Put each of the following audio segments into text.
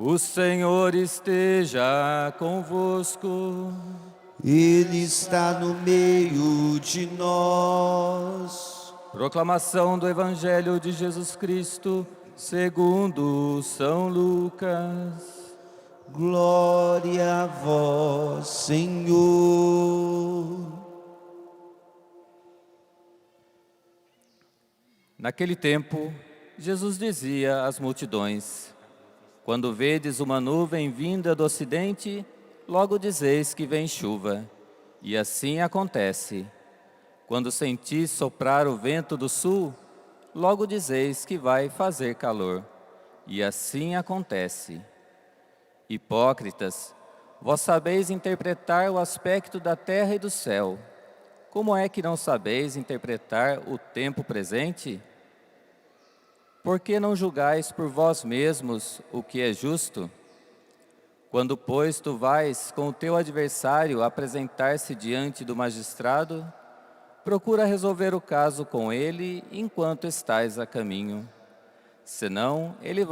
O Senhor esteja convosco. Ele está no meio de nós. Proclamação do Evangelho de Jesus Cristo, segundo São Lucas. Glória a vós, Senhor. Naquele tempo, Jesus dizia às multidões: quando vedes uma nuvem vinda do ocidente, logo dizeis que vem chuva. E assim acontece. Quando sentis soprar o vento do sul, logo dizeis que vai fazer calor. E assim acontece. Hipócritas, vós sabeis interpretar o aspecto da terra e do céu. Como é que não sabeis interpretar o tempo presente? Por que não julgais por vós mesmos o que é justo? Quando, pois, tu vais com o teu adversário apresentar-se diante do magistrado, procura resolver o caso com ele enquanto estás a caminho. Senão, ele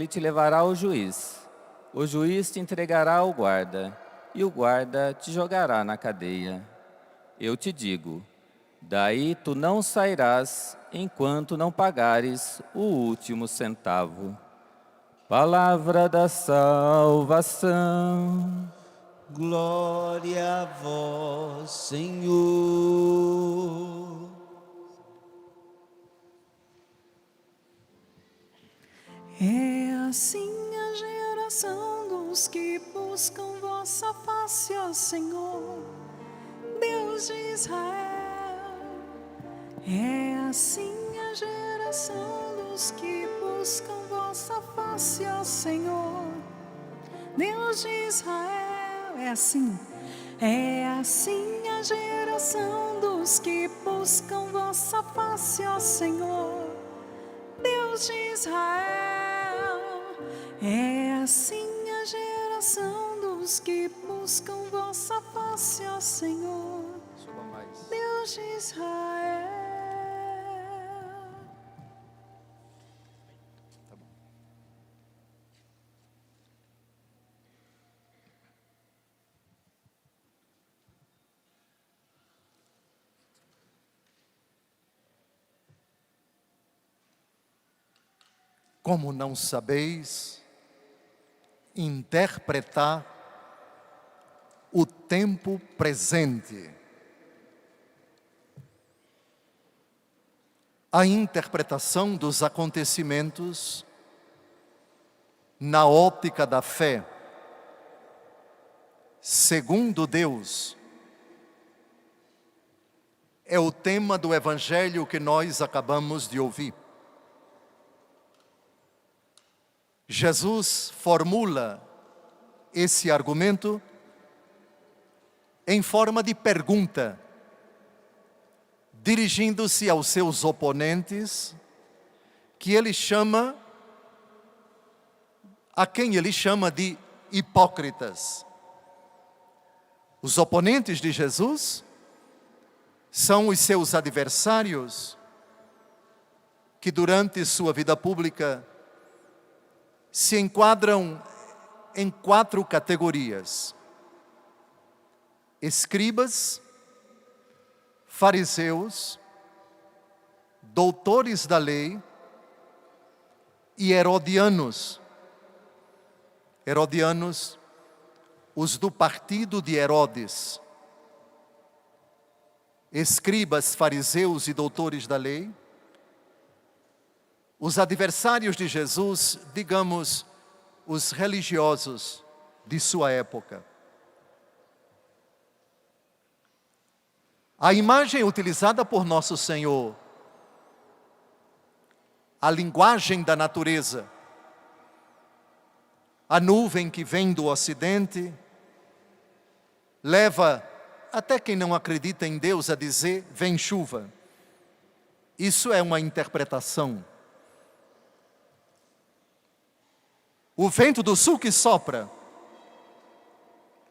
te levará ao juiz. O juiz te entregará ao guarda, e o guarda te jogará na cadeia. Eu te digo, daí tu não sairás enquanto não pagares o último centavo. Palavra da salvação. Glória a vós, Senhor. É assim a geração dos que buscam vossa face, ó Senhor, Deus de Israel. É assim a geração dos que buscam vossa face, ó Senhor, Deus de Israel. É assim a geração dos que buscam vossa face, ó Senhor, Deus de Israel. É assim a geração dos que buscam vossa face, ó Senhor, Deus de Israel. Como não sabeis interpretar o tempo presente? A interpretação dos acontecimentos na ótica da fé, segundo Deus, é o tema do Evangelho que nós acabamos de ouvir. Jesus formula esse argumento em forma de pergunta, dirigindo-se aos seus oponentes, a quem ele chama de hipócritas. Os oponentes de Jesus são os seus adversários, que durante sua vida pública se enquadram em 4 categorias: escribas, fariseus, doutores da lei e herodianos. Herodianos, os do partido de Herodes. Escribas, fariseus e doutores da lei. Os adversários de Jesus, digamos, os religiosos de sua época. A imagem utilizada por Nosso Senhor, a linguagem da natureza, a nuvem que vem do ocidente, leva até quem não acredita em Deus a dizer, vem chuva. Isso é uma interpretação. O vento do sul que sopra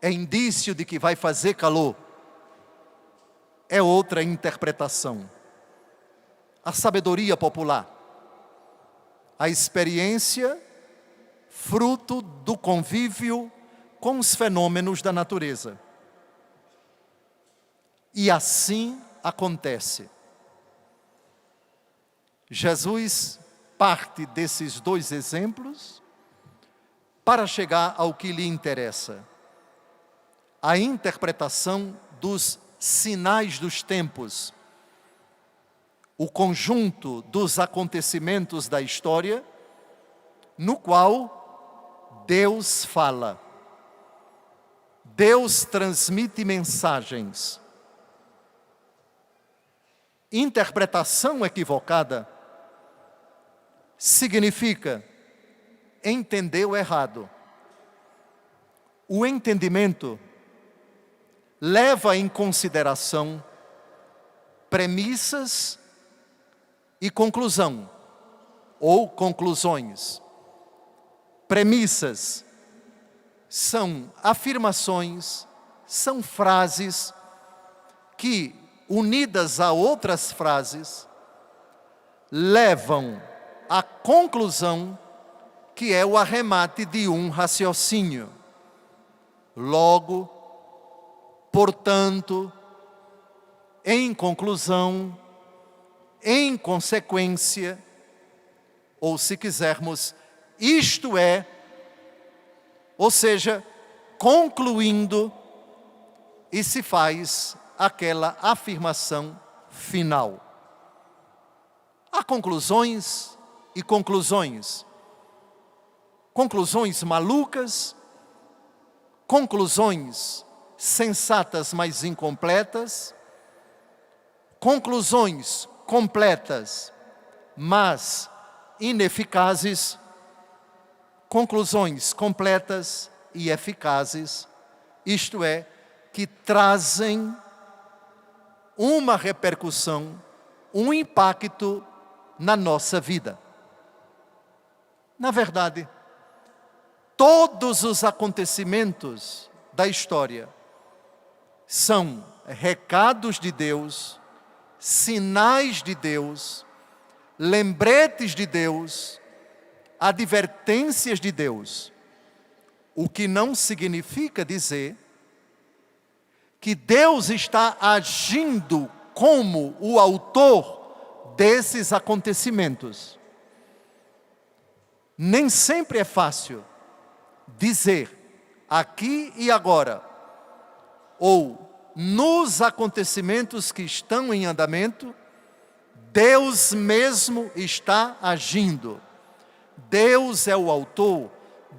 é indício de que vai fazer calor. É outra interpretação. A sabedoria popular, a experiência fruto do convívio com os fenômenos da natureza. E assim acontece. Jesus parte desses dois exemplos para chegar ao que lhe interessa: a interpretação dos sinais dos tempos, o conjunto dos acontecimentos da história, no qual Deus fala. Deus transmite mensagens. Interpretação equivocada significa entender o errado. O entendimento leva em consideração premissas e conclusão, ou conclusões. Premissas são afirmações, são frases que, unidas a outras frases, levam à conclusão que é o arremate de um raciocínio. Logo, portanto, em conclusão, em consequência, ou se quisermos, isto é, ou seja, concluindo, e se faz aquela afirmação final. Há conclusões e conclusões. Conclusões malucas, conclusões sensatas, mas incompletas, conclusões completas, mas ineficazes, conclusões completas e eficazes, isto é, que trazem uma repercussão, um impacto na nossa vida. Na verdade, todos os acontecimentos da história são recados de Deus, sinais de Deus, lembretes de Deus, advertências de Deus. O que não significa dizer que Deus está agindo como o autor desses acontecimentos. Nem sempre é fácil dizer aqui e agora, ou nos acontecimentos que estão em andamento, Deus mesmo está agindo. Deus é o autor,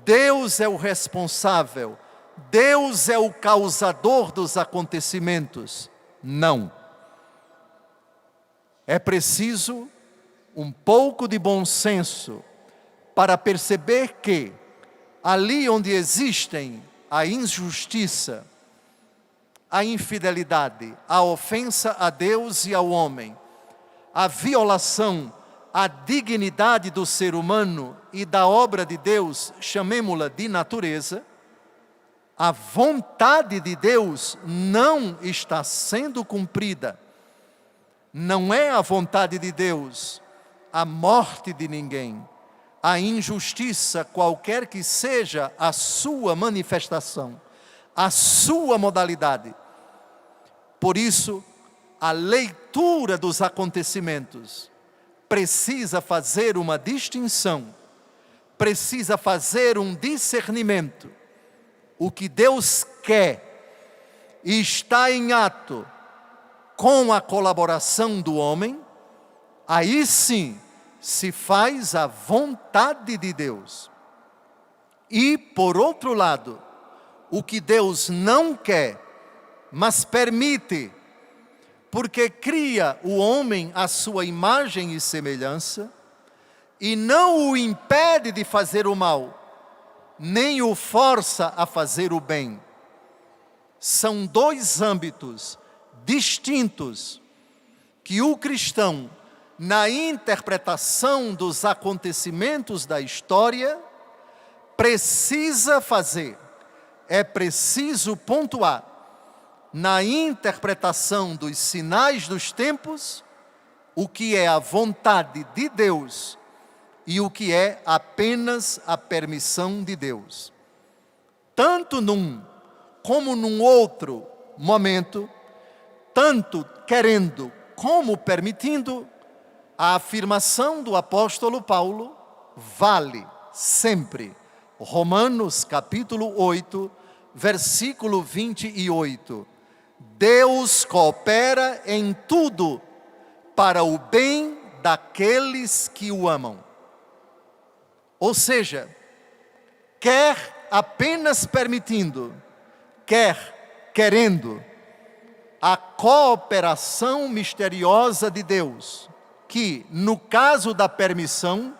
Deus é o responsável, Deus é o causador dos acontecimentos. Não. É preciso um pouco de bom senso para perceber que, ali onde existem a injustiça, a infidelidade, a ofensa a Deus e ao homem, a violação à dignidade do ser humano e da obra de Deus, chamemo-la de natureza, a vontade de Deus não está sendo cumprida. Não é a vontade de Deus a morte de ninguém, a injustiça, qualquer que seja a sua manifestação, a sua modalidade. Por isso, a leitura dos acontecimentos precisa fazer uma distinção, precisa fazer um discernimento. O que Deus quer e está em ato com a colaboração do homem, aí sim se faz a vontade de Deus. E, por outro lado, o que Deus não quer, mas permite, porque cria o homem à sua imagem e semelhança, e não o impede de fazer o mal, nem o força a fazer o bem. São dois âmbitos distintos que o cristão, na interpretação dos acontecimentos da história, precisa fazer. É preciso pontuar na interpretação dos sinais dos tempos o que é a vontade de Deus e o que é apenas a permissão de Deus. Tanto num como num outro momento, tanto querendo como permitindo, a afirmação do apóstolo Paulo vale sempre. Romanos capítulo 8, versículo 28. Deus coopera em tudo para o bem daqueles que o amam. Ou seja, quer apenas permitindo, quer querendo, a cooperação misteriosa de Deus, que, no caso da permissão,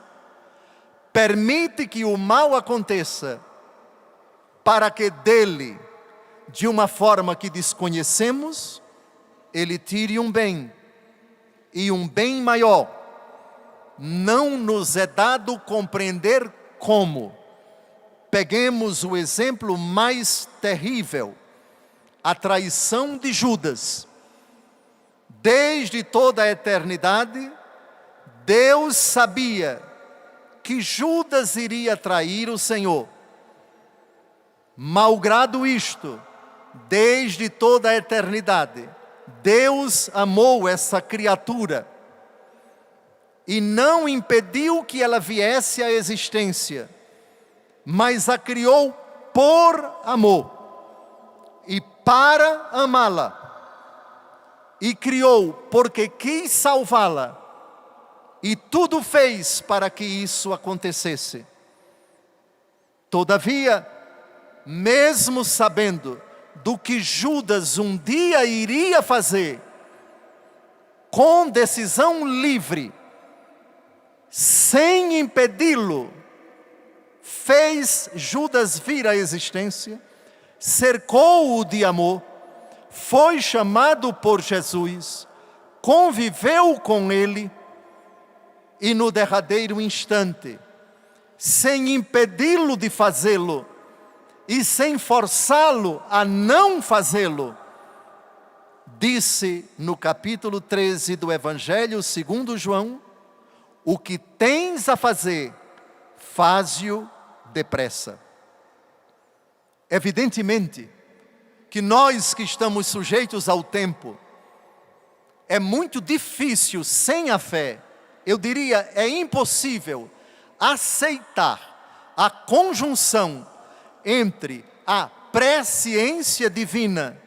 permite que o mal aconteça, para que dele, de uma forma que desconhecemos, ele tire um bem, e um bem maior. Não nos é dado compreender como. Peguemos o exemplo mais terrível, a traição de Judas. Desde toda a eternidade, Deus sabia que Judas iria trair o Senhor. Malgrado isto, desde toda a eternidade, Deus amou essa criatura e não impediu que ela viesse à existência, mas a criou por amor e para amá-la. E criou porque quis salvá-la, e tudo fez para que isso acontecesse. Todavia, mesmo sabendo do que Judas um dia iria fazer, com decisão livre, sem impedi-lo, fez Judas vir à existência, cercou-o de amor, foi chamado por Jesus, conviveu com ele, e no derradeiro instante, sem impedi-lo de fazê-lo, e sem forçá-lo a não fazê-lo, disse no capítulo 13 do Evangelho segundo João: o que tens a fazer, faze-o depressa. Evidentemente que nós que estamos sujeitos ao tempo, é muito difícil sem a fé, eu diria, é impossível aceitar a conjunção entre a presciência divina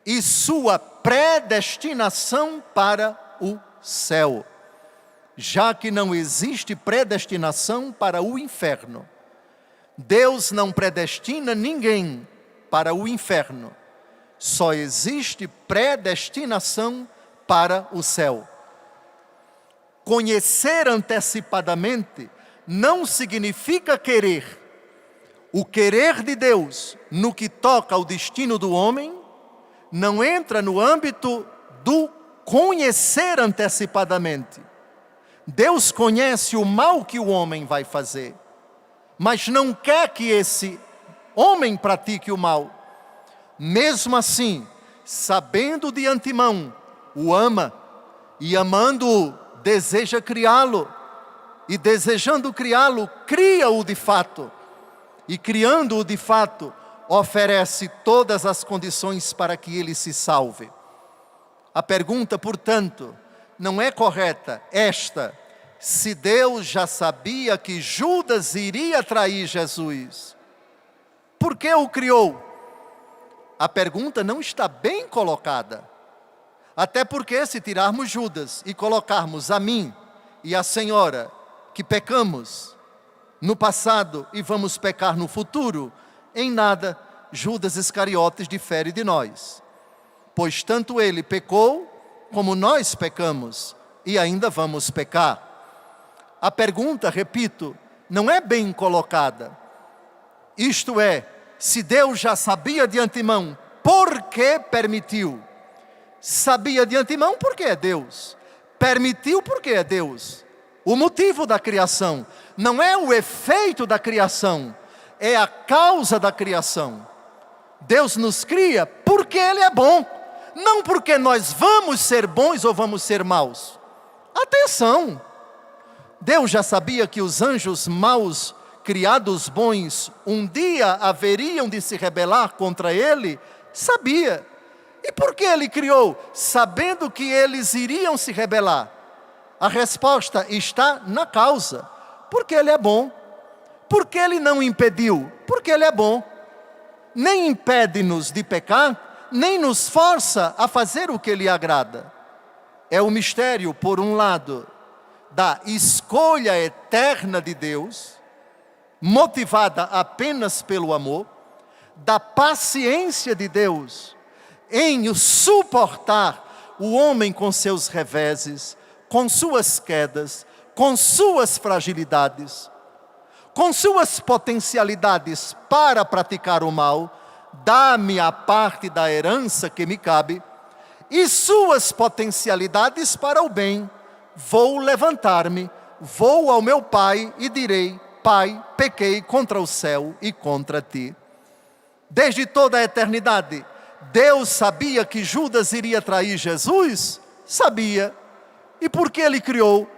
e sua predestinação para o céu, já que não existe predestinação para o inferno. Deus não predestina ninguém para o inferno, só existe predestinação para o céu. Conhecer antecipadamente não significa querer. O querer de Deus no que toca ao destino do homem não entra no âmbito do conhecer antecipadamente. Deus conhece o mal que o homem vai fazer, mas não quer que esse homem pratique o mal. Mesmo assim, sabendo de antemão, o ama, e amando-o, deseja criá-lo, e desejando criá-lo, cria-o de fato, e criando-o de fato, oferece todas as condições para que ele se salve. A pergunta, portanto, não é correta esta: se Deus já sabia que Judas iria trair Jesus, por que o criou? A pergunta não está bem colocada. Até porque, se tirarmos Judas e colocarmos a mim e a senhora, que pecamos no passado e vamos pecar no futuro, em nada Judas Iscariotes difere de nós. Pois tanto ele pecou, como nós pecamos, e ainda vamos pecar. A pergunta, repito, não é bem colocada. Isto é, se Deus já sabia de antemão, por que permitiu? Sabia de antemão porque é Deus. Permitiu porque é Deus. O motivo da criação não é o efeito da criação, é a causa da criação. Deus nos cria porque Ele é bom, não porque nós vamos ser bons ou vamos ser maus. Atenção! Deus já sabia que os anjos maus, criados bons, um dia haveriam de se rebelar contra ele? Sabia. E por que ele criou? Sabendo que eles iriam se rebelar. A resposta está na causa. Porque ele é bom. Porque ele não impediu? Porque ele é bom. Nem impede-nos de pecar, nem nos força a fazer o que lhe agrada. É o mistério, por um lado, da escolha eterna de Deus, motivada apenas pelo amor, da paciência de Deus em suportar o homem com seus reveses, com suas quedas, com suas fragilidades, com suas potencialidades para praticar o mal. Dá-me a parte da herança que me cabe, e suas potencialidades para o bem. Vou levantar-me, vou ao meu pai e direi: Pai, pequei contra o céu e contra ti. Desde toda a eternidade, Deus sabia que Judas iria trair Jesus? Sabia. E por que ele criou?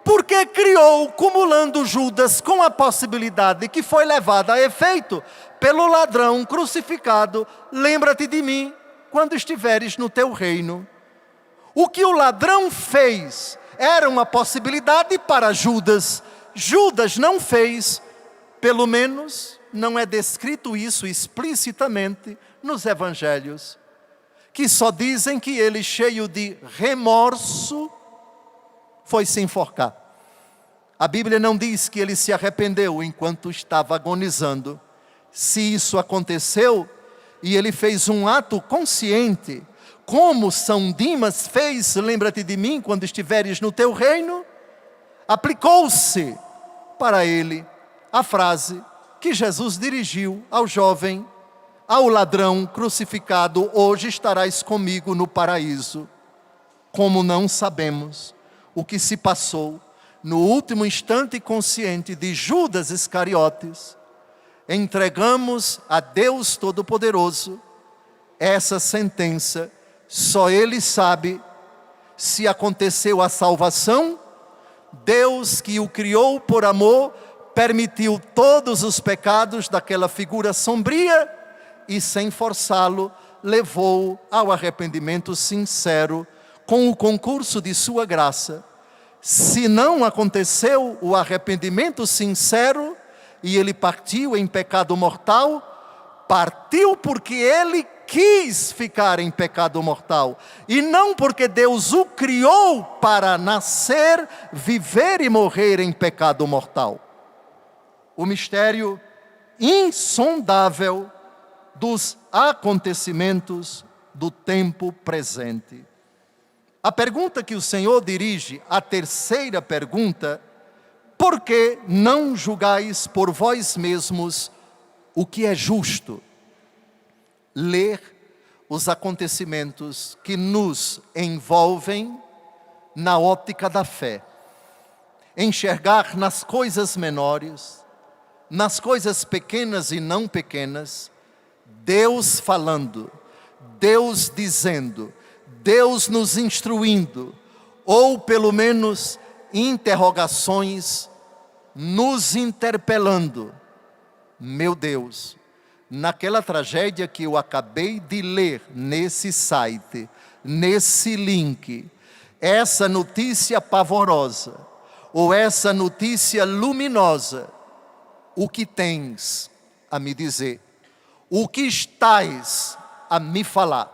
Porque criou, cumulando Judas com a possibilidade que foi levada a efeito pelo ladrão crucificado: lembra-te de mim quando estiveres no teu reino. O que o ladrão fez era uma possibilidade para Judas. Judas não fez, pelo menos não é descrito isso explicitamente nos evangelhos, que só dizem que ele, cheio de remorso, foi se enforcar. A Bíblia não diz que ele se arrependeu enquanto estava agonizando. Se isso aconteceu e ele fez um ato consciente, como São Dimas fez, lembra-te de mim quando estiveres no teu reino, aplicou-se para ele a frase que Jesus dirigiu ao jovem: ao ladrão crucificado, hoje estarás comigo no paraíso. Como não sabemos o que se passou no último instante consciente de Judas Iscariotes, entregamos a Deus Todo-Poderoso essa sentença. Só Ele sabe se aconteceu a salvação. Deus, que o criou por amor, permitiu todos os pecados daquela figura sombria e, sem forçá-lo, levou-o ao arrependimento sincero com o concurso de sua graça. Se não aconteceu o arrependimento sincero e ele partiu em pecado mortal, partiu porque ele quis ficar em pecado mortal, e não porque Deus o criou para nascer, viver e morrer em pecado mortal. O mistério insondável dos acontecimentos do tempo presente. A pergunta que o Senhor dirige, a terceira pergunta: por que não julgais por vós mesmos o que é justo? Ler os acontecimentos que nos envolvem na óptica da fé. Enxergar nas coisas menores, nas coisas pequenas e não pequenas, Deus falando, Deus dizendo, Deus nos instruindo, ou pelo menos interrogações nos interpelando. Meu Deus, naquela tragédia que eu acabei de ler nesse site, nesse link, essa notícia pavorosa, ou essa notícia luminosa, o que tens a me dizer? O que estás a me falar?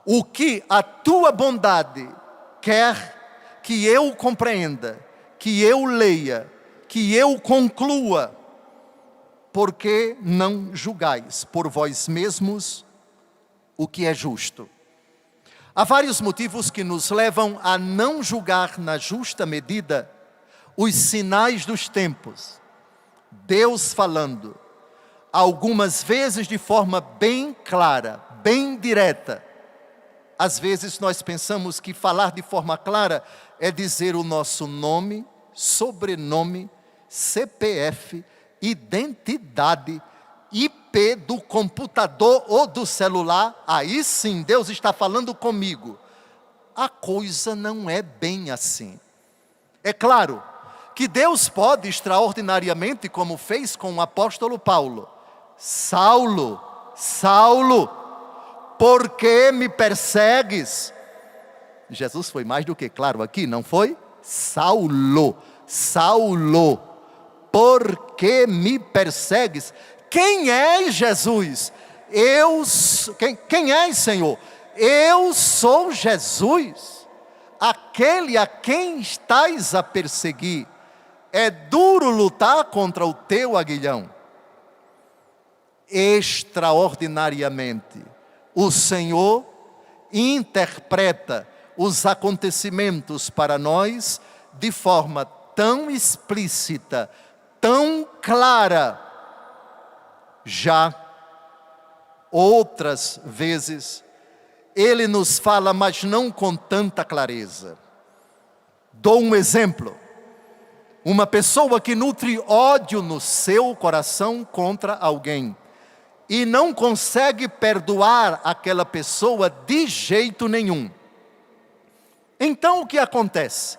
O que a tua bondade quer que eu compreenda, que eu leia, que eu conclua? Por que não julgais por vós mesmos o que é justo? Há vários motivos que nos levam a não julgar na justa medida os sinais dos tempos. Deus falando, algumas vezes de forma bem clara, bem direta. Às vezes nós pensamos que falar de forma clara é dizer o nosso nome, sobrenome, CPF, identidade, IP do computador ou do celular. Aí sim, Deus está falando comigo. A coisa não é bem assim. É claro que Deus pode extraordinariamente, como fez com o apóstolo Paulo: Saulo, Saulo, por que me persegues? Jesus foi mais do que claro aqui, não foi? Saulo, Saulo, por que me persegues? Quem és, Jesus? Quem és, Senhor? Eu sou Jesus, aquele a quem estás a perseguir. É duro lutar contra o teu aguilhão. Extraordinariamente, o Senhor interpreta os acontecimentos para nós de forma tão explícita, tão clara. Já outras vezes, Ele nos fala, mas não com tanta clareza. Dou um exemplo. Uma pessoa que nutre ódio no seu coração contra alguém e não consegue perdoar aquela pessoa de jeito nenhum. Então o que acontece?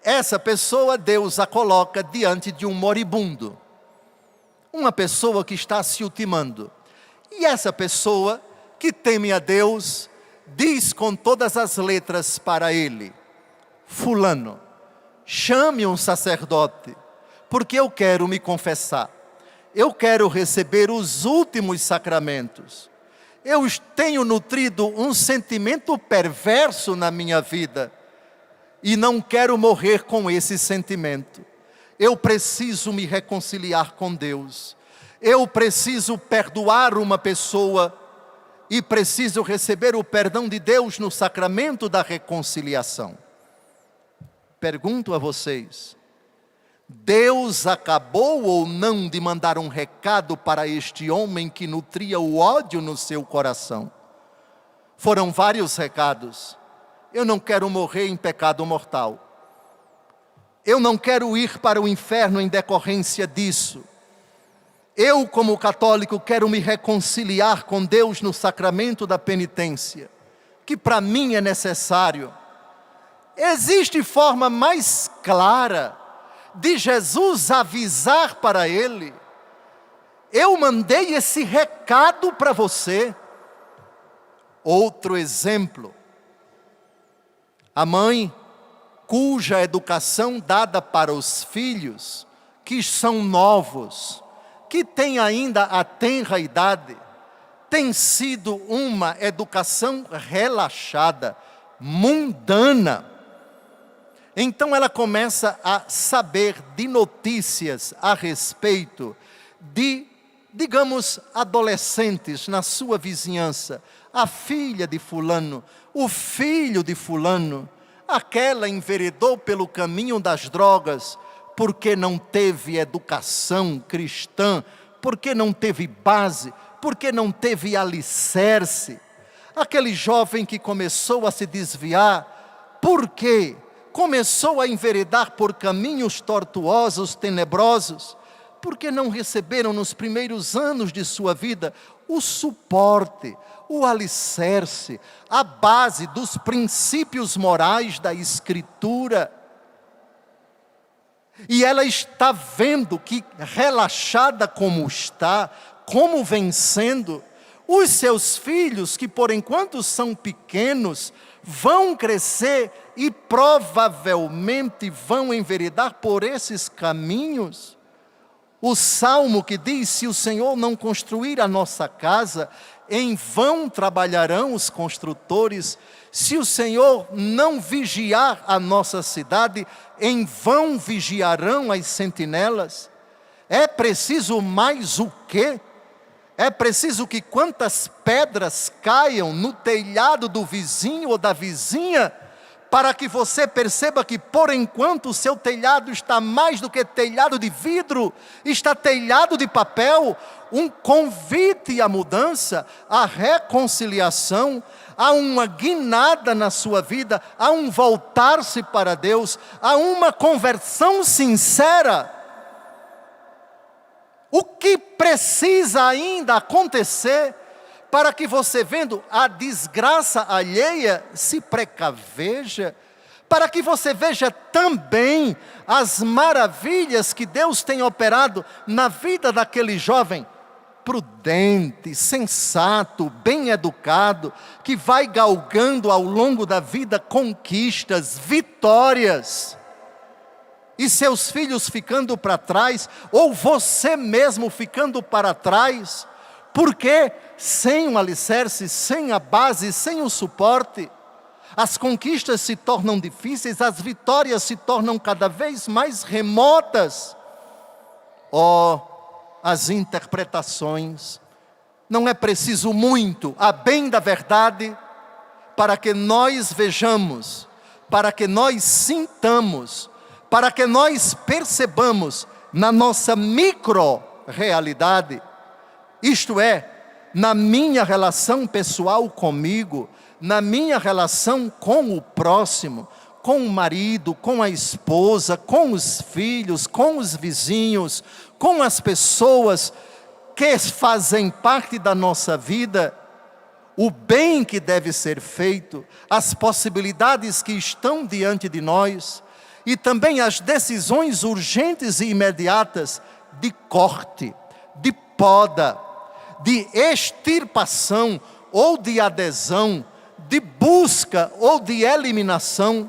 Essa pessoa, Deus a coloca diante de um moribundo. Uma pessoa que está se ultimando. E essa pessoa que teme a Deus, diz com todas as letras para ele: fulano, chame um sacerdote, porque eu quero me confessar. Eu quero receber os últimos sacramentos. Eu tenho nutrido um sentimento perverso na minha vida e não quero morrer com esse sentimento. Eu preciso me reconciliar com Deus. Eu preciso perdoar uma pessoa e preciso receber o perdão de Deus no sacramento da reconciliação. Pergunto a vocês: Deus acabou ou não de mandar um recado para este homem que nutria o ódio no seu coração? Foram vários recados. Eu não quero morrer em pecado mortal. Eu não quero ir para o inferno em decorrência disso. Eu, como católico, quero me reconciliar com Deus no sacramento da penitência, que para mim é necessário. Existe forma mais clara de Jesus avisar para ele: eu mandei esse recado para você. Outro exemplo: a mãe cuja educação dada para os filhos, que são novos, que têm ainda a tenra idade, tem sido uma educação relaxada, mundana. Então ela começa a saber de notícias a respeito de, digamos, adolescentes na sua vizinhança. A filha de fulano, o filho de fulano, aquela enveredou pelo caminho das drogas porque não teve educação cristã, porque não teve base, porque não teve alicerce. Aquele jovem que começou a se desviar, por quê? Começou a enveredar por caminhos tortuosos, tenebrosos, porque não receberam nos primeiros anos de sua vida o suporte, o alicerce, a base dos princípios morais da Escritura. E ela está vendo que, relaxada como está, como vem sendo, os seus filhos, que por enquanto são pequenos, vão crescer e provavelmente vão enveredar por esses caminhos. O Salmo que diz: se o Senhor não construir a nossa casa, em vão trabalharão os construtores. Se o Senhor não vigiar a nossa cidade, em vão vigiarão as sentinelas. É preciso mais o quê? É preciso que quantas pedras caiam no telhado do vizinho ou da vizinha, para que você perceba que por enquanto o seu telhado está mais do que telhado de vidro, está telhado de papel. Um convite à mudança, à reconciliação, a uma guinada na sua vida, a um voltar-se para Deus, a uma conversão sincera. O que precisa ainda acontecer para que você, vendo a desgraça alheia, se precaveja, para que você veja também as maravilhas que Deus tem operado na vida daquele jovem prudente, sensato, bem educado, que vai galgando ao longo da vida conquistas, vitórias. E seus filhos ficando para trás, ou você mesmo ficando para trás, porque sem o alicerce, sem a base, sem o suporte, as conquistas se tornam difíceis, as vitórias se tornam cada vez mais remotas. As interpretações, não é preciso muito, a bem da verdade, para que nós vejamos, para que nós sintamos, para que nós percebamos na nossa micro-realidade, isto é, na minha relação pessoal comigo, na minha relação com o próximo, com o marido, com a esposa, com os filhos, com os vizinhos, com as pessoas que fazem parte da nossa vida, o bem que deve ser feito, as possibilidades que estão diante de nós, e também as decisões urgentes e imediatas de corte, de poda, de extirpação ou de adesão, de busca ou de eliminação,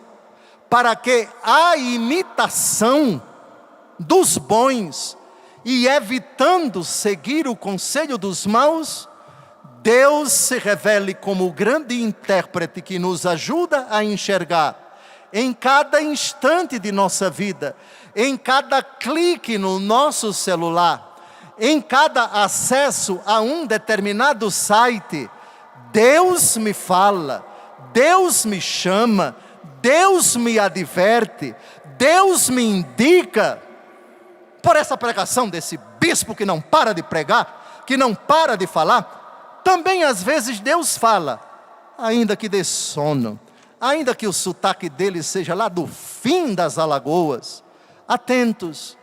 para que a imitação dos bons e evitando seguir o conselho dos maus, Deus se revele como o grande intérprete que nos ajuda a enxergar em cada instante de nossa vida, em cada clique no nosso celular, em cada acesso a um determinado site. Deus me fala, Deus me chama, Deus me adverte, Deus me indica. Por essa pregação desse bispo que não para de pregar, que não para de falar, também às vezes Deus fala, ainda que dê sono, ainda que o sotaque dele seja lá do fim das Alagoas. Atentos,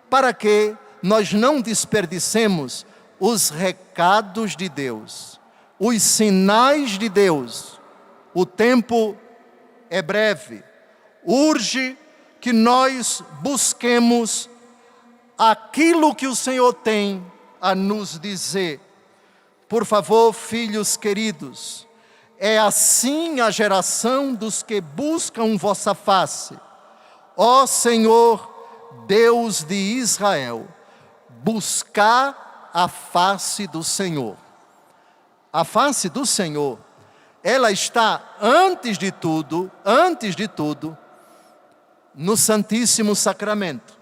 para que nós não desperdicemos os recados de Deus, os sinais de Deus. O tempo é breve, urge que nós busquemos aquilo que o Senhor tem a nos dizer. Por favor, filhos queridos, é assim a geração dos que buscam vossa face. Ó Senhor, Deus de Israel, buscar a face do Senhor. A face do Senhor, ela está antes de tudo, no Santíssimo Sacramento,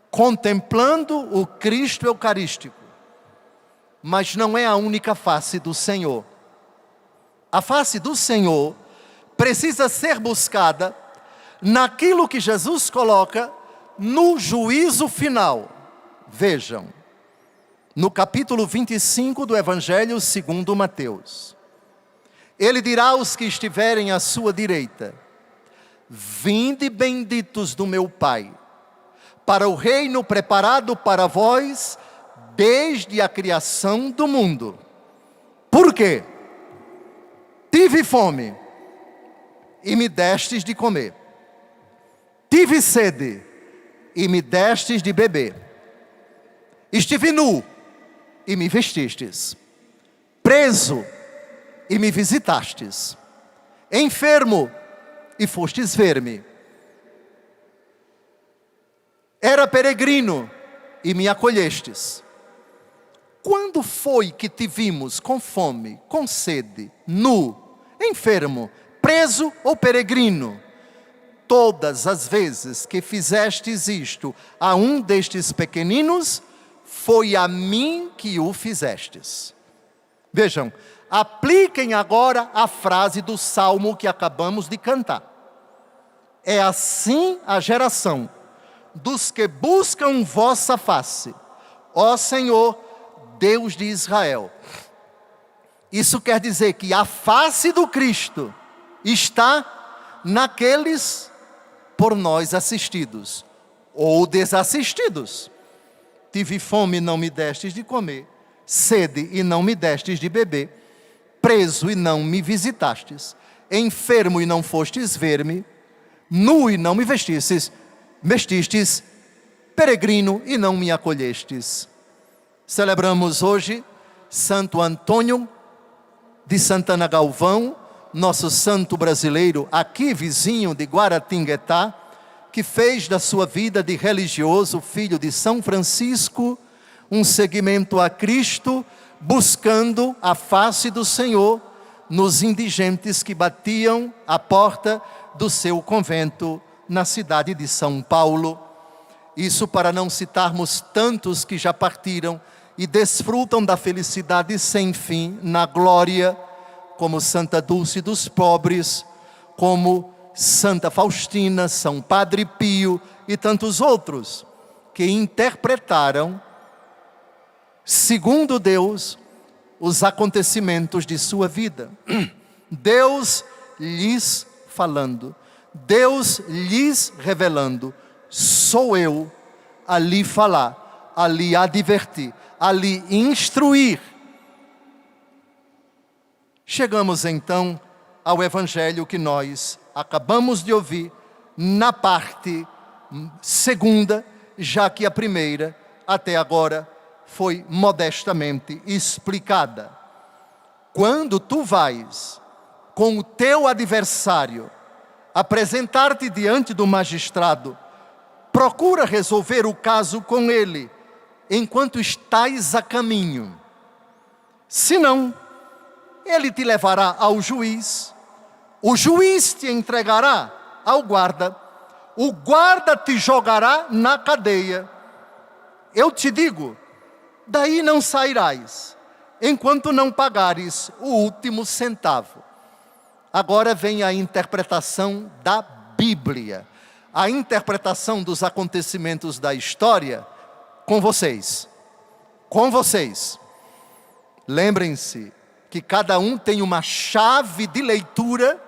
contemplando o Cristo Eucarístico. Mas não é a única face do Senhor. A face do Senhor precisa ser buscada naquilo que Jesus coloca no juízo final. Vejam, no capítulo 25 do Evangelho segundo Mateus. Ele dirá aos que estiverem à sua direita: vinde benditos do meu Pai, para o reino preparado para vós desde a criação do mundo. Por quê? Tive fome e me destes de comer. Tive sede e me destes de beber. Estive nu e me vestistes. Preso e me visitastes. Enfermo e fostes ver-me. Era peregrino e me acolhestes. Quando foi que te vimos com fome, com sede, nu, enfermo, preso ou peregrino? Todas as vezes que fizestes isto a um destes pequeninos, foi a mim que o fizestes. Vejam, apliquem agora a frase do salmo que acabamos de cantar. É assim a geração dos que buscam vossa face, ó Senhor, Deus de Israel. Isso quer dizer que a face do Cristo está naqueles por nós assistidos ou desassistidos. Tive fome e não me destes de comer, sede e não me destes de beber, preso e não me visitastes, enfermo e não fostes ver-me, nu e não me vestistes, peregrino e não me acolhestes. Celebramos hoje Santo Antônio de Santana Galvão, nosso santo brasileiro, aqui vizinho de Guaratinguetá, que fez da sua vida de religioso, filho de São Francisco, um seguimento a Cristo, buscando a face do Senhor nos indigentes que batiam a porta do seu convento na cidade de São Paulo. Isso para não citarmos tantos que já partiram e desfrutam da felicidade sem fim na glória, como Santa Dulce dos Pobres, como Santa Faustina, São Padre Pio e tantos outros, que interpretaram, segundo Deus, os acontecimentos de sua vida. Deus lhes falando, Deus lhes revelando, sou eu a lhe falar, a lhe advertir, a lhe instruir. Chegamos então ao Evangelho que nós acabamos de ouvir, na parte segunda, já que a primeira, até agora, foi modestamente explicada. Quando tu vais com o teu adversário apresentar-te diante do magistrado, procura resolver o caso com ele, enquanto estás a caminho. Senão, ele te levará ao juiz, o juiz te entregará ao guarda, o guarda te jogará na cadeia. Eu te digo, daí não sairás, enquanto não pagares o último centavo. Agora vem a interpretação da Bíblia, a interpretação dos acontecimentos da história com vocês. Com vocês. Lembrem-se que cada um tem uma chave de leitura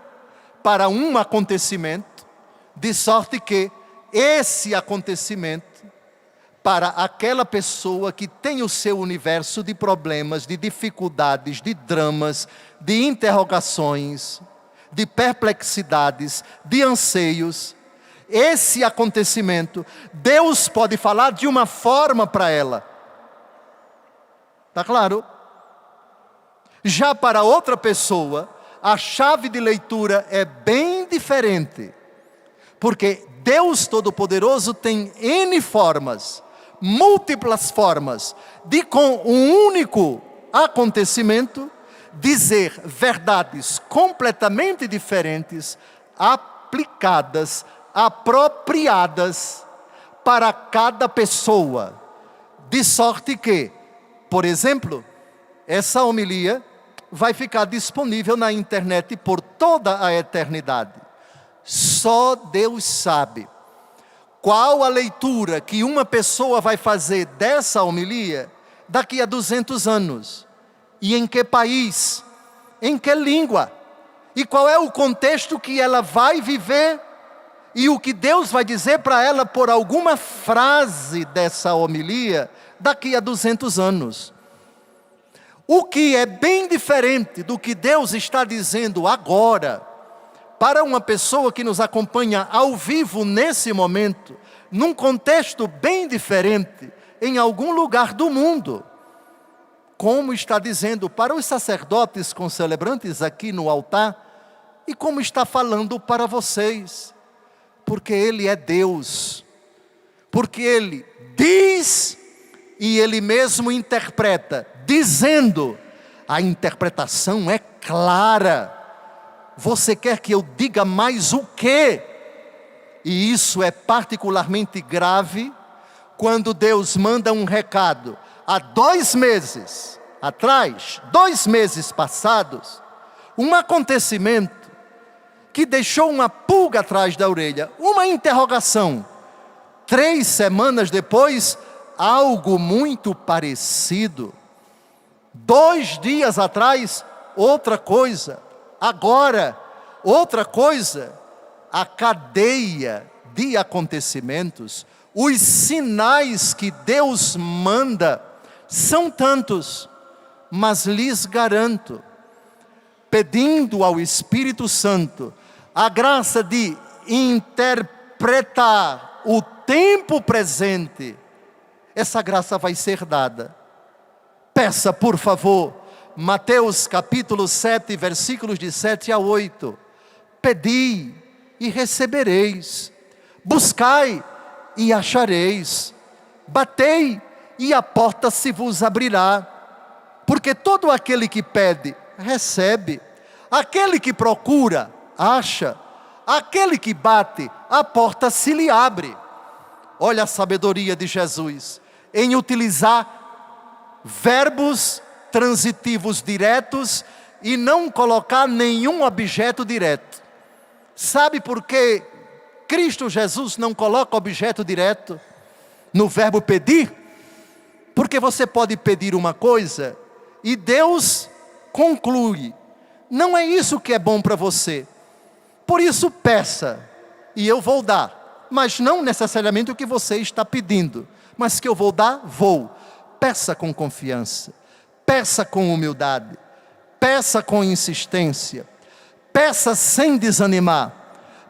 para um acontecimento, de sorte que esse acontecimento, para aquela pessoa que tem o seu universo de problemas, de dificuldades, de dramas, de interrogações, de perplexidades, de anseios, esse acontecimento, Deus pode falar de uma forma para ela. Está claro? Já para outra pessoa, a chave de leitura é bem diferente. Porque Deus Todo-Poderoso tem N formas, múltiplas formas, de com um único acontecimento, dizer verdades completamente diferentes, aplicadas, apropriadas para cada pessoa. De sorte que, por exemplo, essa homilia vai ficar disponível na internet por toda a eternidade. Só Deus sabe qual a leitura que uma pessoa vai fazer dessa homilia daqui a 200 anos. E em que país, em que língua, e qual é o contexto que ela vai viver, e o que Deus vai dizer para ela por alguma frase dessa homilia daqui a 200 anos. O que é bem diferente do que Deus está dizendo agora, para uma pessoa que nos acompanha ao vivo nesse momento, num contexto bem diferente, em algum lugar do mundo. Como está dizendo para os sacerdotes concelebrantes aqui no altar, e como está falando para vocês, porque Ele é Deus, porque Ele diz e Ele mesmo interpreta, dizendo, a interpretação é clara. Você quer que eu diga mais o quê? E isso é particularmente grave quando Deus manda um recado há 2 meses atrás, 2 meses passados, um acontecimento que deixou uma pulga atrás da orelha, uma interrogação. 3 semanas depois, algo muito parecido. 2 dias atrás, outra coisa. Agora, outra coisa. A cadeia de acontecimentos, os sinais que Deus manda, são tantos, mas lhes garanto, pedindo ao Espírito Santo a graça de interpretar o tempo presente, essa graça vai ser dada. Peça, por favor, Mateus capítulo 7, versículos de 7 a 8. Pedi e recebereis, buscai e achareis, batei e a porta se vos abrirá. Porque todo aquele que pede, recebe, aquele que procura, acha, aquele que bate, a porta se lhe abre. Olha a sabedoria de Jesus em utilizar verbos transitivos diretos e não colocar nenhum objeto direto. Sabe por que Cristo Jesus não coloca objeto direto no verbo pedir? Porque você pode pedir uma coisa e Deus conclui: não é isso que é bom para você, por isso peça e eu vou dar, mas não necessariamente o que você está pedindo, mas que eu vou dar, vou. Peça com confiança, peça com humildade, peça com insistência, peça sem desanimar,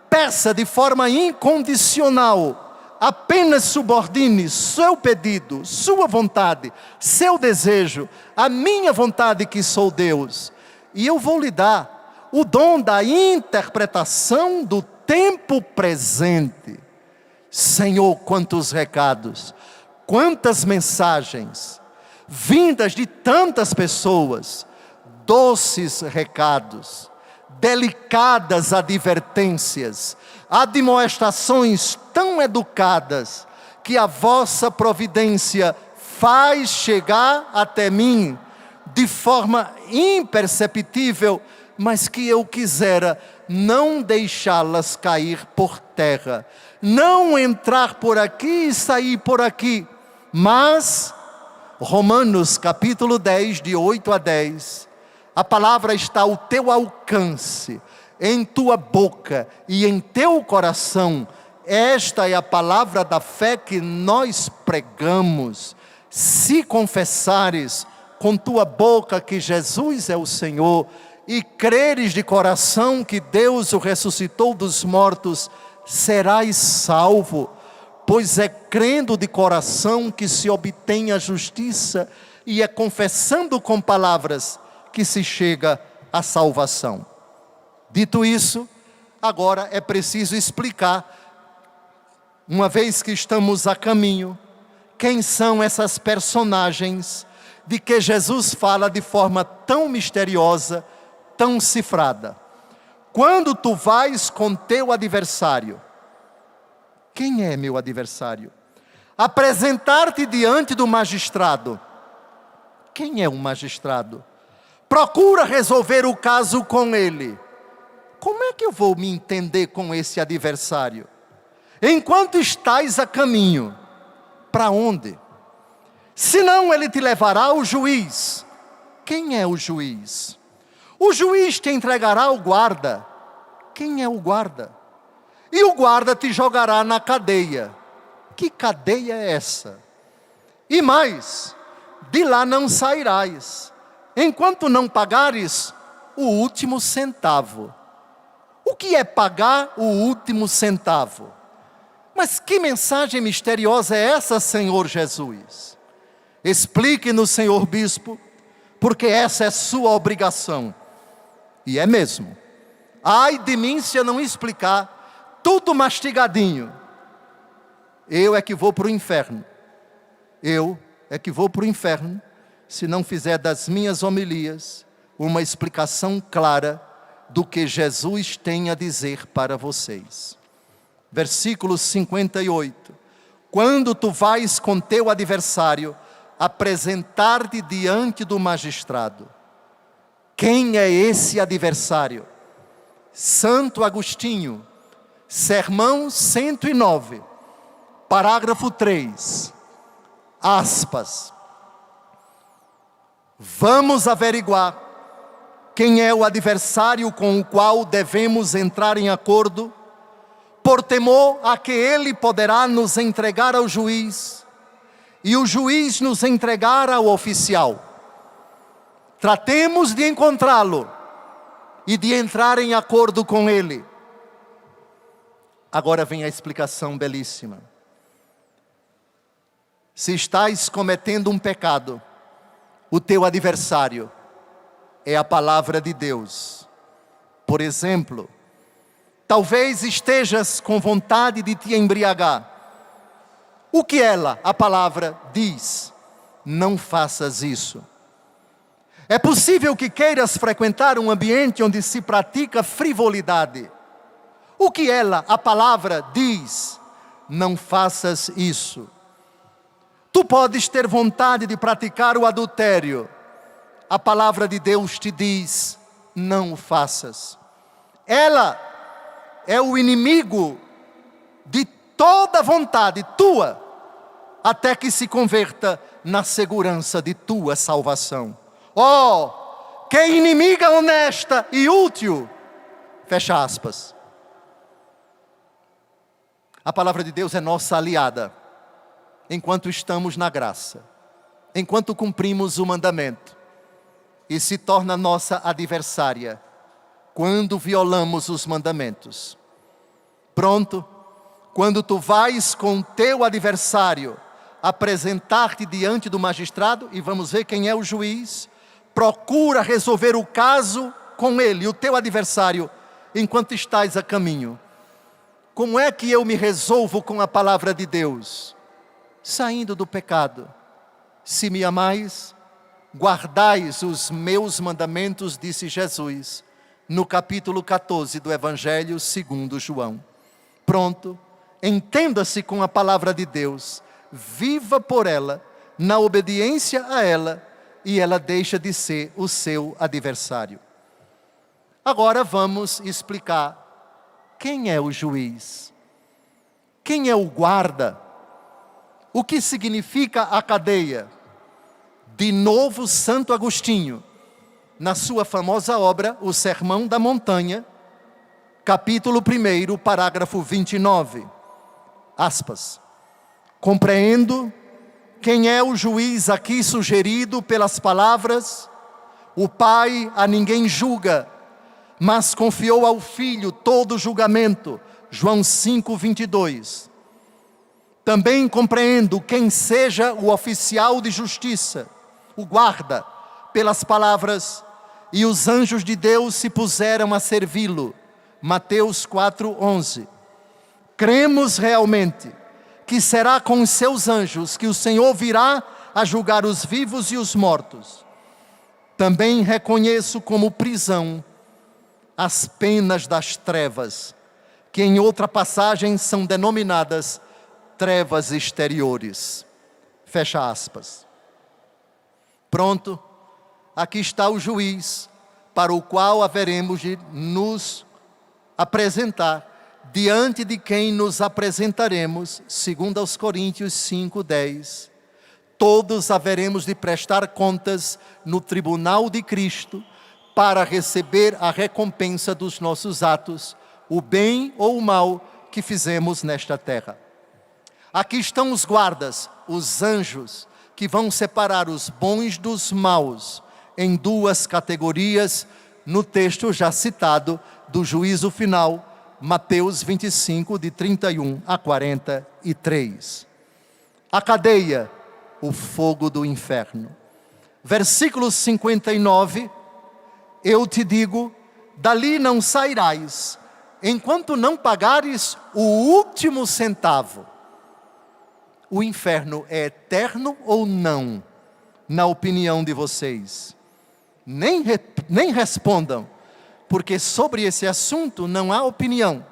peça de forma incondicional, apenas subordine seu pedido, sua vontade, seu desejo, a minha vontade que sou Deus, e eu vou lhe dar o dom da interpretação do tempo presente. Senhor, quantos recados, quantas mensagens, vindas de tantas pessoas, doces recados, delicadas advertências, admoestações tão educadas, que a vossa providência faz chegar até mim, de forma imperceptível, mas que eu quisera não deixá-las cair por terra, não entrar por aqui e sair por aqui, mas, Romanos capítulo 10, de 8 a 10, a palavra está ao teu alcance, em tua boca e em teu coração. Esta é a palavra da fé que nós pregamos. Se confessares com tua boca que Jesus é o Senhor, e creres de coração que Deus o ressuscitou dos mortos, serás salvo. Pois é crendo de coração que se obtém a justiça, e é confessando com palavras que se chega à salvação. Dito isso, agora é preciso explicar, uma vez que estamos a caminho, quem são essas personagens de que Jesus fala de forma tão misteriosa, tão cifrada. Quando tu vais com teu adversário, quem é meu adversário? Apresentar-te diante do magistrado. Quem é o magistrado? Procura resolver o caso com ele. Como é que eu vou me entender com esse adversário? Enquanto estás a caminho, para onde? Senão ele te levará ao juiz. Quem é o juiz? O juiz te entregará ao guarda. Quem é o guarda? E o guarda te jogará na cadeia. Que cadeia é essa? E mais, de lá não sairás, enquanto não pagares o último centavo. O que é pagar o último centavo? Mas que mensagem misteriosa é essa, Senhor Jesus? Explique-nos, Senhor Bispo, porque essa é sua obrigação. E é mesmo. Ai de mim se eu não explicar, tudo mastigadinho. Eu é que vou para o inferno. Eu é que vou para o inferno, se não fizer das minhas homilias uma explicação clara do que Jesus tem a dizer para vocês. Versículo 58. Quando tu vais com teu adversário apresentar-te diante do magistrado. Quem é esse adversário? Santo Agostinho, Sermão 109, parágrafo 3, aspas. Vamos averiguar quem é o adversário com o qual devemos entrar em acordo, por temor a que ele poderá nos entregar ao juiz, e o juiz nos entregar ao oficial. Tratemos de encontrá-lo e de entrar em acordo com ele. Agora vem a explicação belíssima. Se estás cometendo um pecado, o teu adversário é a palavra de Deus. Por exemplo, talvez estejas com vontade de te embriagar. O que ela, a palavra, diz? Não faças isso. É possível que queiras frequentar um ambiente onde se pratica frivolidade. O que ela, a palavra, diz? Não faças isso. Tu podes ter vontade de praticar o adultério. A palavra de Deus te diz, não o faças. Ela é o inimigo de toda vontade tua, até que se converta na segurança de tua salvação. Oh, que inimiga honesta e útil! Fecha aspas. A palavra de Deus é nossa aliada, enquanto estamos na graça, enquanto cumprimos o mandamento, e se torna nossa adversária, quando violamos os mandamentos. Pronto, quando tu vais com teu adversário apresentar-te diante do magistrado, e vamos ver quem é o juiz, procura resolver o caso com ele, o teu adversário, enquanto estás a caminho. Como é que eu me resolvo com a palavra de Deus? Saindo do pecado. Se me amais, guardais os meus mandamentos, disse Jesus, no capítulo 14 do Evangelho segundo João. Pronto, entenda-se com a palavra de Deus, viva por ela, na obediência a ela, e ela deixa de ser o seu adversário. Agora vamos explicar quem é o juiz, quem é o guarda, o que significa a cadeia. De novo, Santo Agostinho, na sua famosa obra, O Sermão da Montanha, capítulo 1, parágrafo 29, aspas. Compreendo quem é o juiz aqui sugerido pelas palavras: o Pai a ninguém julga, mas confiou ao Filho todo o julgamento. João 5, 22. Também compreendo quem seja o oficial de justiça, o guarda, pelas palavras: e os anjos de Deus se puseram a servi-lo. Mateus 4, 11. Cremos realmente que será com os seus anjos que o Senhor virá a julgar os vivos e os mortos. Também reconheço como prisão as penas das trevas, que em outra passagem são denominadas trevas exteriores. Fecha aspas. Pronto, aqui está o juiz, para o qual haveremos de nos apresentar, diante de quem nos apresentaremos, segundo aos Coríntios 5, 10. Todos haveremos de prestar contas no tribunal de Cristo, para receber a recompensa dos nossos atos, o bem ou o mal que fizemos nesta terra. Aqui estão os guardas, os anjos, que vão separar os bons dos maus em duas categorias, no texto já citado do juízo final, Mateus 25, de 31 a 43. A cadeia, o fogo do inferno. Versículo 59, eu te digo, dali não sairás, enquanto não pagares o último centavo. O inferno é eterno ou não, na opinião de vocês? Nem respondam, porque sobre esse assunto não há opinião.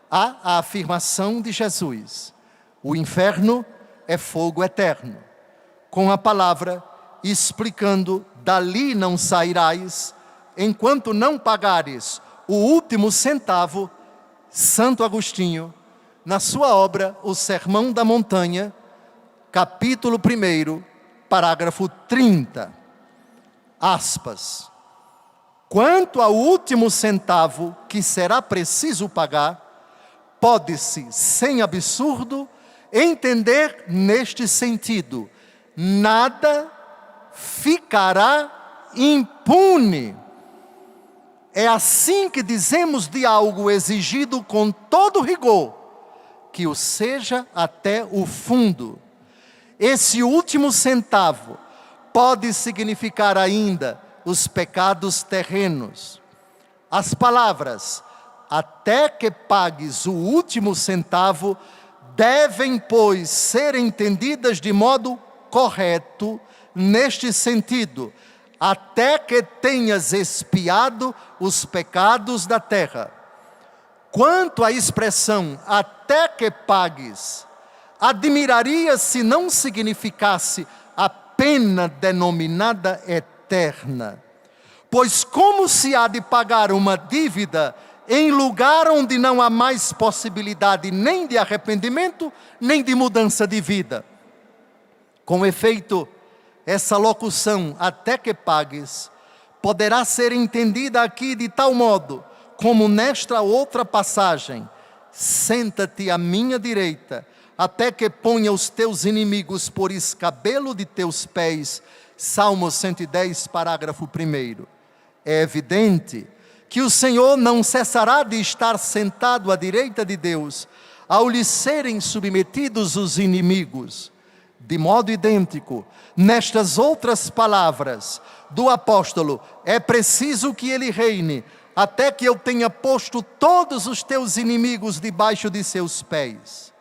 Há a afirmação de Jesus. O inferno é fogo eterno. Com a palavra explicando, dali não sairás, enquanto não pagares o último centavo, Santo Agostinho, na sua obra O Sermão da Montanha, capítulo 1, parágrafo 30, aspas. Quanto ao último centavo que será preciso pagar, pode-se, sem absurdo, entender neste sentido: nada ficará impune. É assim que dizemos de algo exigido com todo rigor, que o seja até o fundo. Esse último centavo pode significar ainda os pecados terrenos. As palavras, até que pagues o último centavo, devem, pois, ser entendidas de modo correto, neste sentido, até que tenhas expiado os pecados da terra. Quanto à expressão, até que pagues, admiraria se não significasse a pena denominada eterna. Pois como se há de pagar uma dívida em lugar onde não há mais possibilidade nem de arrependimento, nem de mudança de vida? Com efeito, essa locução, até que pagues, poderá ser entendida aqui de tal modo, como nesta outra passagem: senta-te à minha direita, até que ponha os teus inimigos por escabelo de teus pés. Salmo 110, parágrafo 1º. É evidente que o Senhor não cessará de estar sentado à direita de Deus, ao lhe serem submetidos os inimigos. De modo idêntico, nestas outras palavras do apóstolo, é preciso que ele reine, até que eu tenha posto todos os teus inimigos debaixo de seus pés.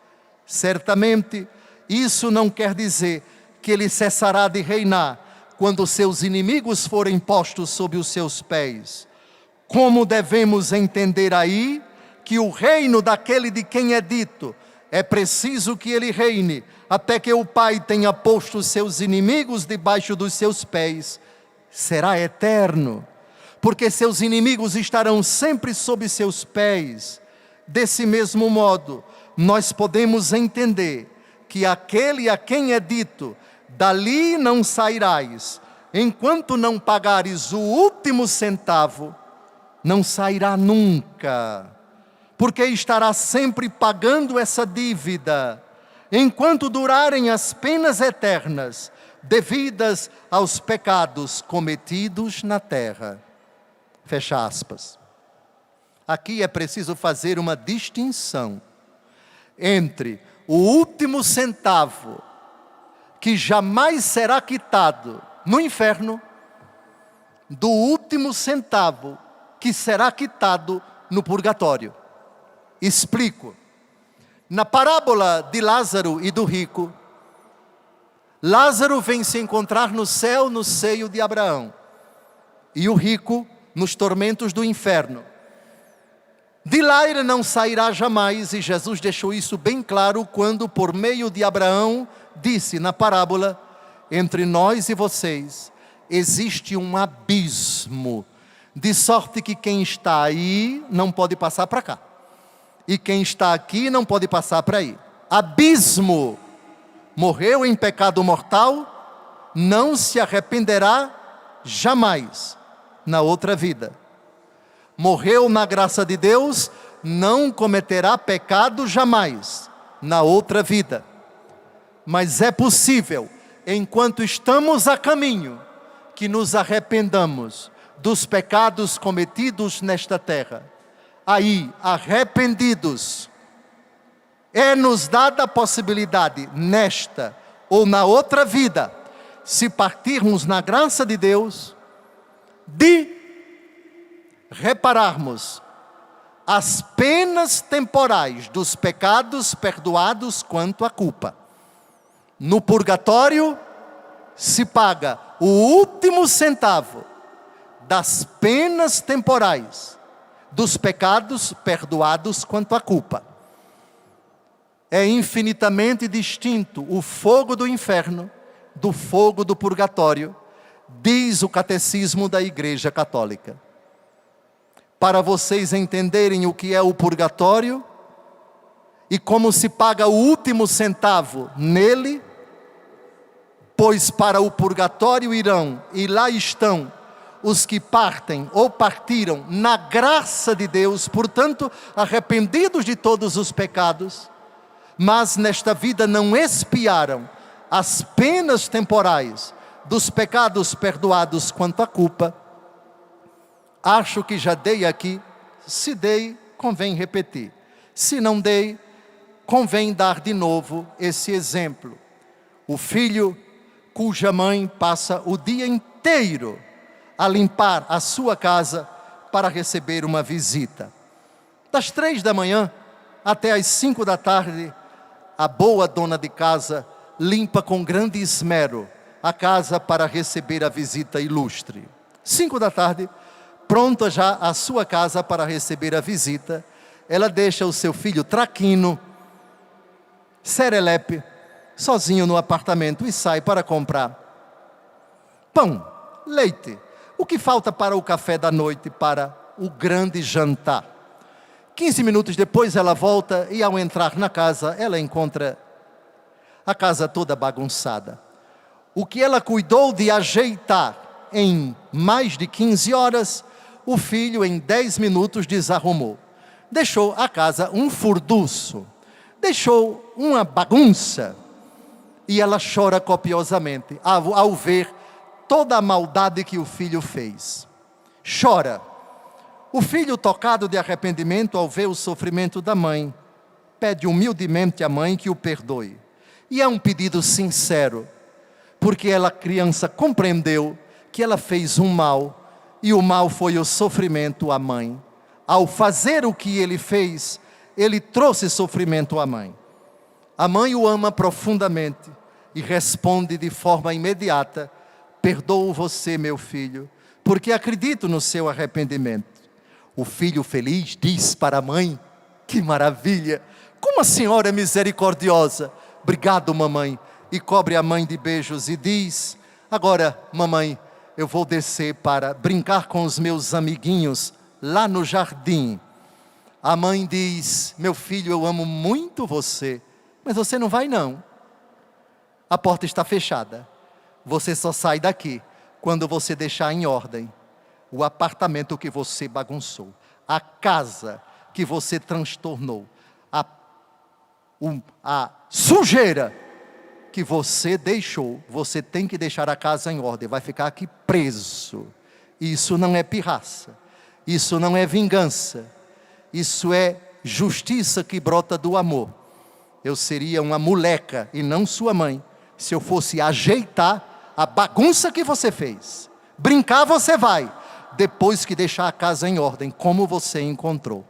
Certamente, isso não quer dizer que ele cessará de reinar quando seus inimigos forem postos sob os seus pés. Como devemos entender aí que o reino daquele de quem é dito, é preciso que ele reine, até que o Pai tenha posto os seus inimigos debaixo dos seus pés, será eterno, porque seus inimigos estarão sempre sob seus pés. Desse mesmo modo, nós podemos entender que aquele a quem é dito, dali não sairás, enquanto não pagares o último centavo, não sairá nunca, porque estará sempre pagando essa dívida, enquanto durarem as penas eternas, devidas aos pecados cometidos na terra. Fecha aspas. Aqui é preciso fazer uma distinção entre o último centavo, que jamais será quitado no inferno, do último centavo que será quitado no purgatório. Explico. Na parábola de Lázaro e do rico, Lázaro vem se encontrar no céu, no seio de Abraão, e o rico nos tormentos do inferno. De lá ele não sairá jamais, e Jesus deixou isso bem claro quando, por meio de Abraão, disse na parábola: entre nós e vocês existe um abismo, de sorte que quem está aí não pode passar para cá, e quem está aqui não pode passar para aí. Abismo. Morreu em pecado mortal, não se arrependerá jamais na outra vida. Morreu na graça de Deus, não cometerá pecado jamais na outra vida. Mas é possível, enquanto estamos a caminho, que nos arrependamos dos pecados cometidos nesta terra. Aí, arrependidos, é-nos dada a possibilidade, nesta ou na outra vida, se partirmos na graça de Deus, de repararmos as penas temporais dos pecados perdoados quanto à culpa. No purgatório, se paga o último centavo das penas temporais dos pecados perdoados quanto à culpa. É infinitamente distinto o fogo do inferno do fogo do purgatório, diz o Catecismo da Igreja Católica. Para vocês entenderem o que é o purgatório e como se paga o último centavo nele, pois para o purgatório irão, e lá estão, os que partem ou partiram na graça de Deus, portanto, arrependidos de todos os pecados, mas nesta vida não expiaram as penas temporais dos pecados perdoados quanto à culpa. Acho que já dei aqui. Se dei, convém repetir. Se não dei, convém dar de novo esse exemplo. O filho cuja mãe passa o dia inteiro a limpar a sua casa para receber uma visita. Das 3 da manhã até as 5 da tarde, a boa dona de casa limpa com grande esmero a casa para receber a visita ilustre. 5 da tarde, pronta já a sua casa para receber a visita, ela deixa o seu filho traquino, serelepe, sozinho no apartamento e sai para comprar pão, leite, o que falta para o café da noite, para o grande jantar. 15 minutos depois ela volta e ao entrar na casa, ela encontra a casa toda bagunçada. O que ela cuidou de ajeitar em mais de 15 horas, o filho em 10 minutos desarrumou. Deixou a casa um furdunço, deixou uma bagunça. E ela chora copiosamente ao ver toda a maldade que o filho fez. Chora. O filho, tocado de arrependimento ao ver o sofrimento da mãe, pede humildemente à mãe que o perdoe. E é um pedido sincero, porque ela, criança, compreendeu que ela fez um mal, e o mal foi o sofrimento à mãe. Ao fazer o que ele fez, ele trouxe sofrimento à mãe. A mãe o ama profundamente e responde de forma imediata: perdoo você, meu filho, porque acredito no seu arrependimento. O filho feliz diz para a mãe: que maravilha, como a senhora é misericordiosa. Obrigado, mamãe. E cobre a mãe de beijos e diz: agora, mamãe, eu vou descer para brincar com os meus amiguinhos lá no jardim. A mãe diz: meu filho, eu amo muito você, mas você não vai não. A porta está fechada. Você só sai daqui quando você deixar em ordem o apartamento que você bagunçou, a casa que você transtornou, a sujeira que você deixou. Você tem que deixar a casa em ordem, vai ficar aqui preso. Isso não é pirraça, isso não é vingança, isso é justiça que brota do amor. Eu seria uma moleca e não sua mãe se eu fosse ajeitar a bagunça que você fez. Brincar você vai, depois que deixar a casa em ordem, como você encontrou.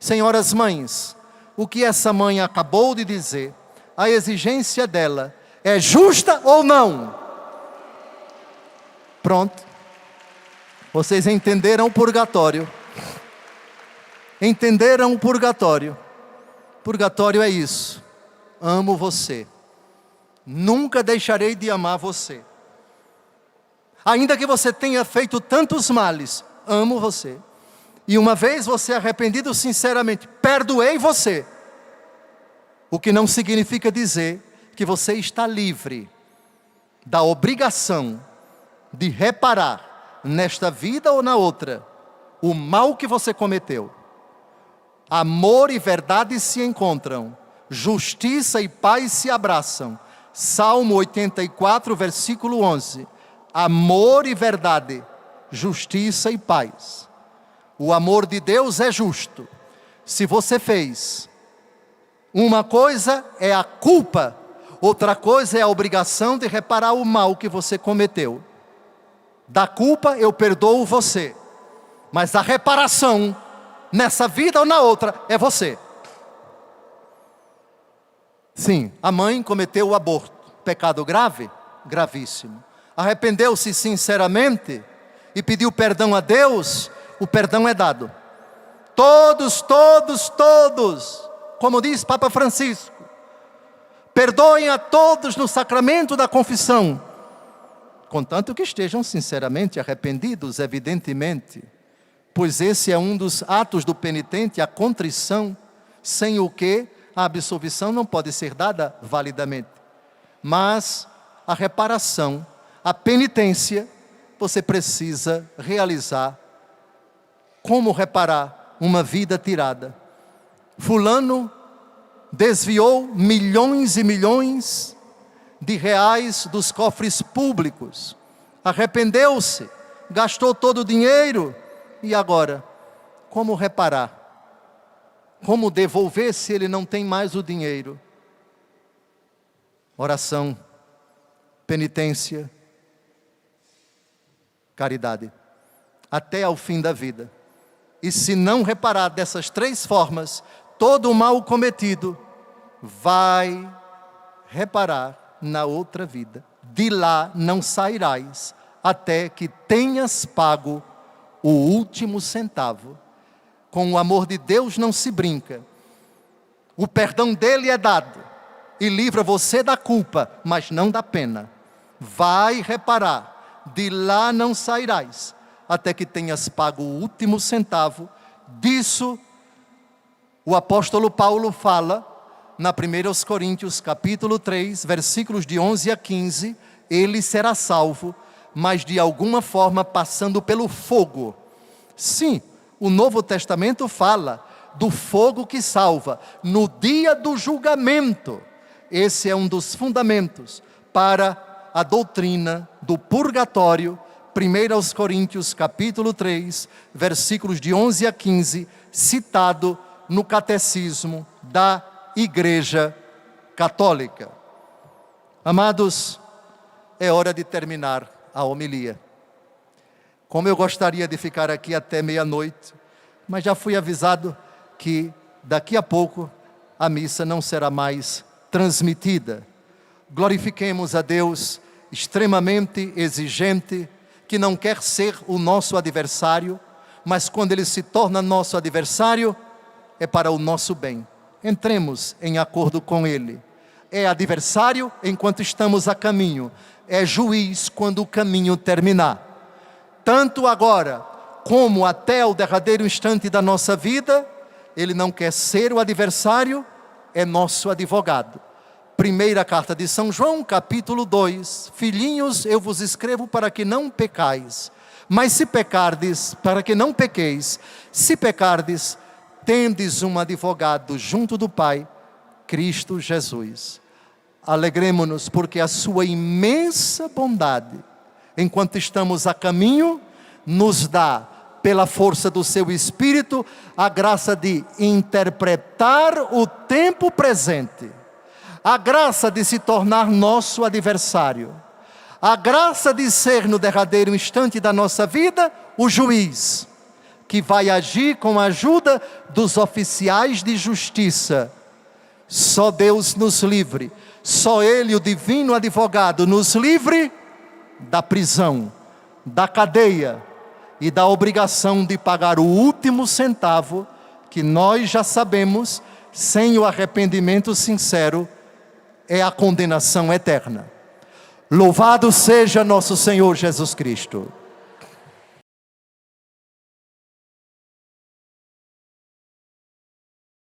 Senhoras mães, o que essa mãe acabou de dizer, a exigência dela é justa ou não? Pronto. Vocês entenderam o purgatório. Entenderam o purgatório. Purgatório é isso. Amo você. Nunca deixarei de amar você. Ainda que você tenha feito tantos males, amo você. E uma vez você arrependido sinceramente, perdoei você. O que não significa dizer que você está livre da obrigação de reparar, nesta vida ou na outra, o mal que você cometeu. Amor e verdade se encontram, justiça e paz se abraçam. Salmo 84, versículo 11. Amor e verdade, justiça e paz. O amor de Deus é justo. Se você fez, uma coisa é a culpa, outra coisa é a obrigação de reparar o mal que você cometeu. Da culpa eu perdoo você, mas a reparação, nessa vida ou na outra, é você. Sim, a mãe cometeu o aborto, pecado grave? Gravíssimo. Arrependeu-se sinceramente e pediu perdão a Deus, o perdão é dado. Todos, como diz Papa Francisco, perdoem a todos no sacramento da confissão, contanto que estejam sinceramente arrependidos, evidentemente, pois esse é um dos atos do penitente, a contrição, sem o que a absolvição não pode ser dada validamente. Mas a reparação, a penitência, você precisa realizar. Como reparar uma vida tirada? Fulano desviou milhões e milhões de reais dos cofres públicos. Arrependeu-se, gastou todo o dinheiro. E agora? Como reparar? Como devolver se ele não tem mais o dinheiro? Oração, penitência, caridade, até ao fim da vida. E se não reparar dessas 3 formas, todo o mal cometido vai reparar na outra vida. De lá não sairás, até que tenhas pago o último centavo. Com o amor de Deus não se brinca. O perdão dele é dado e livra você da culpa, mas não da pena. Vai reparar, de lá não sairás, até que tenhas pago o último centavo. Disso o apóstolo Paulo fala na 1 Coríntios capítulo 3, versículos de 11 a 15. Ele será salvo, mas de alguma forma passando pelo fogo. Sim, o Novo Testamento fala do fogo que salva no dia do julgamento. Esse é um dos fundamentos para a doutrina do purgatório. 1 Coríntios capítulo 3, versículos de 11 a 15, citado no Catecismo da Igreja Católica. Amados, é hora de terminar a homilia. Como eu gostaria de ficar aqui até meia-noite, mas já fui avisado que daqui a pouco a missa não será mais transmitida. Glorifiquemos a Deus extremamente exigente, que não quer ser o nosso adversário, mas quando Ele se torna nosso adversário, é para o nosso bem. Entremos em acordo com Ele. É adversário enquanto estamos a caminho, é juiz quando o caminho terminar. Tanto agora, como até o derradeiro instante da nossa vida, Ele não quer ser o adversário, é nosso advogado. Primeira carta de São João, capítulo 2. Filhinhos, eu vos escrevo para que não pecais. Mas se pecardes, para que não pequeis. Se pecardes, tendes um advogado junto do Pai, Cristo Jesus. Alegremo-nos porque a sua imensa bondade, enquanto estamos a caminho, nos dá, pela força do seu Espírito, a graça de interpretar o tempo presente, a graça de se tornar nosso adversário, a graça de ser no derradeiro instante da nossa vida, o juiz, que vai agir com a ajuda dos oficiais de justiça. Só Deus nos livre, só Ele, o divino advogado, nos livre da prisão, da cadeia e da obrigação de pagar o último centavo, que nós já sabemos, sem o arrependimento sincero, é a condenação eterna. Louvado seja nosso Senhor Jesus Cristo.